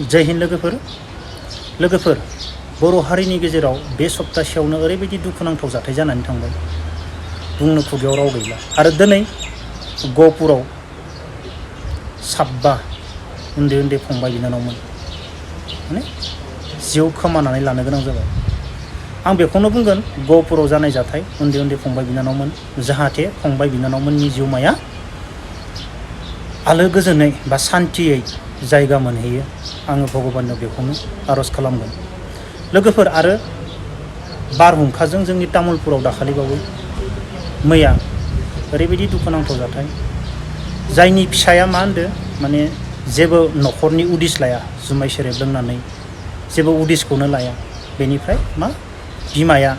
जय हिन्द लोगोफोर बर' हारिनि गेजेराव बे सप्तासेयावनो ओरैबायदि दुखुनांथाव जाथाय जानानै थांबाय बुंनो खुगायाव राव गैला। आरो दिनै गहपुराव 7 उन्दै फंबाय बिनानावमोन माने जिउ खोमानानै लानो गोनां जाबाय। आं बेखौनो बुंगोन गहपुराव जानाय जाथाय उन्दै फंबाय बिनानावमोन जाहाथे फंबाय बिनानावमोननि जिउमाया आलो गोजोनै बा सान्थियै जायगा मोनहैयो। आङो भगबाननो बेखौनो आरज खालामगोन। लोगोफोर आरो बारहुंखाजों जोंनि तामुलपुराव दाखालिबावै मैया ओरैबायदि दुखुनांथाव जाथाय जायनि फिसाया मा होनदो माने जेबो न'खरनि उदिस लाया, जुमाय सेरेब लोंनानै जेबो उदिसखौनो लाया। बेनिफ्राय मा बिमाया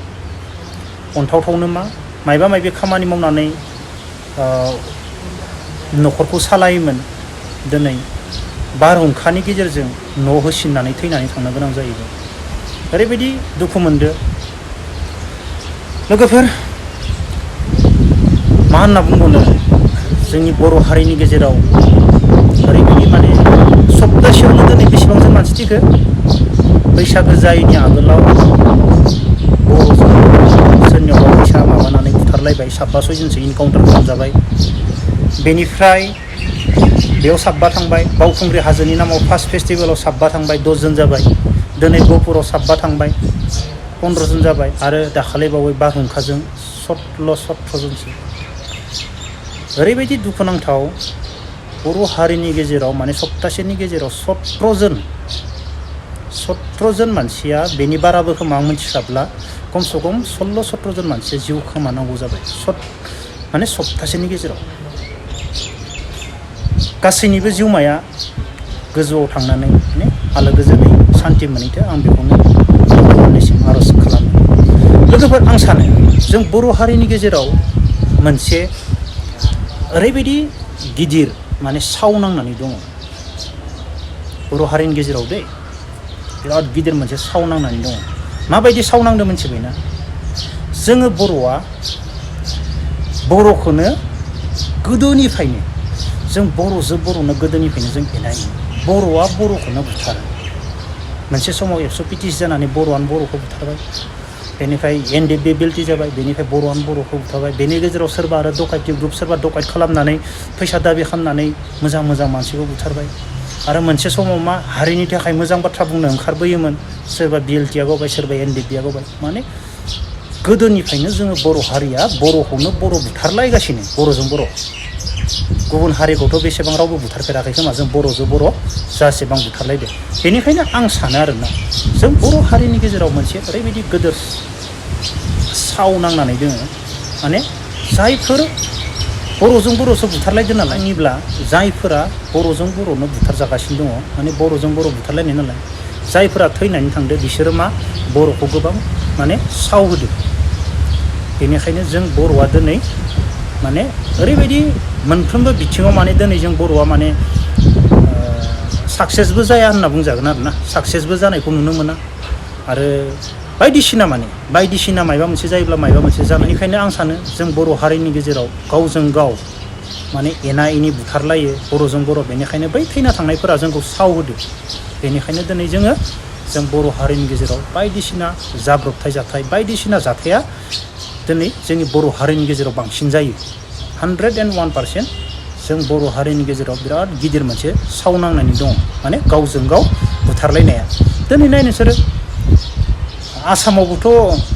अनथावथावनो मायबा मायबि खामानि मावनानै न'खरखौ सालायोमोन। दिनै बारहुंखानि गेजेरजों न' होसिननानै थैनानै थांनो गोनां जाहैबाय। ओरैबायदि दुखु मोनदो लोगोफोर मा होनना बुंबावनो। जोंनि बर' हारिनि गेजेराव ओरैबायदि माने सप्तासेयावनो दिनै बेसेबांसो मानसि थैखो। बैसागो जायैनि आगोलाव बर'जों सोरनियावबा फैसा माबानानै बुथारलायबाय 7-6 जनसो इनकाउन्टार खालामजाबाय। बेनिफ्राय बेयाव 7 थांबाय। बावखुंग्रि हाजोनि नामाव फार्स्ट फेस्टिभेलाव 7 थांबाय, 10 जन जाबाय। दिनै गहपुराव 7 थांबाय, 15 जन जाबाय। आरो दाखालिबावै बारहुंखाजों 16-17 जनसो। ओरैबायदि दुखुनांथाव बर' हारिनि गेजेराव माने सप्तासेनि गेजेराव 17 जन मानसिया, बेनि बाराबो खोमा आं मिथिस्लाबला, खमसे खम 16-17 जन मानसिया जिउ खोमानांगौ जाबाय माने सप्तासेनि गेजेराव। गासैनिबो जिउमाया गोजौआव थांनानै माने आलो गोजोनै सान्थि मोनहैथो आं बेखौनो भगबाननिसिम आरज खालामो। लोगोफोर आं सानो जों बर' हारिनि गेजेराव मोनसे ओरैबायदि गिदिर माने साव नांनानै दङ बर' हारिनि गेजेराव दै, बिराद गिदिर मोनसे साव नांनानै दङ। माबायदि साव नांदों मिथिबायना? जोङो बर'खौनो गोदोनिफ्रायनो जों बर'नो गोदोनिफ्रायनो जों एना एनि बर'आ बर'खौनो बुथारो। मोनसे समाव एबसुपिटिस जानानै बर'आनो बर'खौ बुथारबाय। बेनिफ्राय एनडिएफबि बेल्टि जाबाय। बेनिफ्राय बर'आनो बर'खौ बुथारबाय। बेनि गेजेराव सोरबा आरो डकाइति ग्रुप, सोरबा डकाइट खालामनानै फैसा दाबि खालामनानै मोजां मानसिखौ बुथारबाय। आरो मोनसे समाव मा हारिनि थाखाय मोजां बाथ्रा बुंनो ओंखारबोयोमोन, सोरबा बिएलटिआ गावबाय, सोरबा एनडिएफबिआ गावबाय। माने गोदोनिफ्रायनो जोङो बर' हारिया बर'खौनो बर' बुथारलायगासिनो, बर'जों बर'। गुबुन हारिखौथ' बेसेबां रावबो बुथारफेराखै खोमा, जों बर'जों बर' जासेबां बुथारलायदों। बेनिखायनो आं सानो आरोना जों बर' हारिनि गेजेराव मोनसे ओरैबायदि गोदोर साव नांनानै दोङो माने जायफोर बर'जों बर'सो बुथारलायदों नालाय। आंनिब्ला जायफोरा बर'जों बर'नो बुथारजागासिनो दङ माने बर'जों बर' बुथारलायनाय नालाय, जायफोरा थैनानै थांदो बिसोरो मा बर'खौ गोबां माने साव होदो। बेनिखायनो जों बर'आ दिनै माने ओरैबायदि मोनफ्रोमबो बिथिङाव माने दिनै जों बर'आ माने साक्सेसबो जाया होनना बुंजागोन आरोना। साक्सेसबो जानायखौ नुनो मोना। आरो बायदिसिना मायबा मोनसे जायोब्ला मायबा मोनसे जानाय। बेनिखायनो आं सानो जों बर' हारिनि गेजेराव गावजों गाव माने एना एनि बुथारलायो बर'जों बर'। बेनिखायनो बै थैना थांनायफोरा जोंखौ साव होदो। बेनिखायनो दिनै जों बर' हारिनि गेजेराव बायदिसिना जाब्रबथाय जाथाय, बायदिसिना जाथाया दिनै जोंनि बर' हारिनि गेजेराव बांसिन जायो। 101% जों बर' हारिनि गेजेराव बिराद गिदिर मोनसे साव नांनानै दङ माने गावजों गाव बुथारलायनाया। दिनै नाय नोंसोरो आसामावबोथ'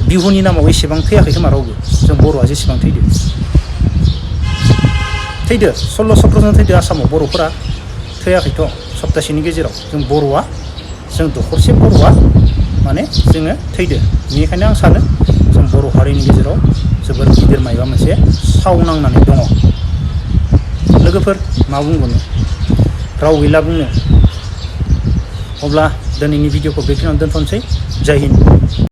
बिहुनि नामाव एसेबां थैयाखै खोमा रावबो, जों बर'आ जेसेबां थैदो 16-17 जन थैदो आसामाव। बर'फोरा थैयाखैथ' सप्तासेनि गेजेराव। जों दखरसे बर'आ माने जोङो थैदो। बेनिखायनो आं सानो जों बर' हारिनि गेजेराव जोबोर गिदिर मायबा मोनसे साव नांनानै दङ। लोगोफोर मा बुंबावनो, राव गैला बुंनो। अब्ला दिनैनि भिडिअखौ बेखिनियावनो दोनथ'नोसै। जय हिन्द।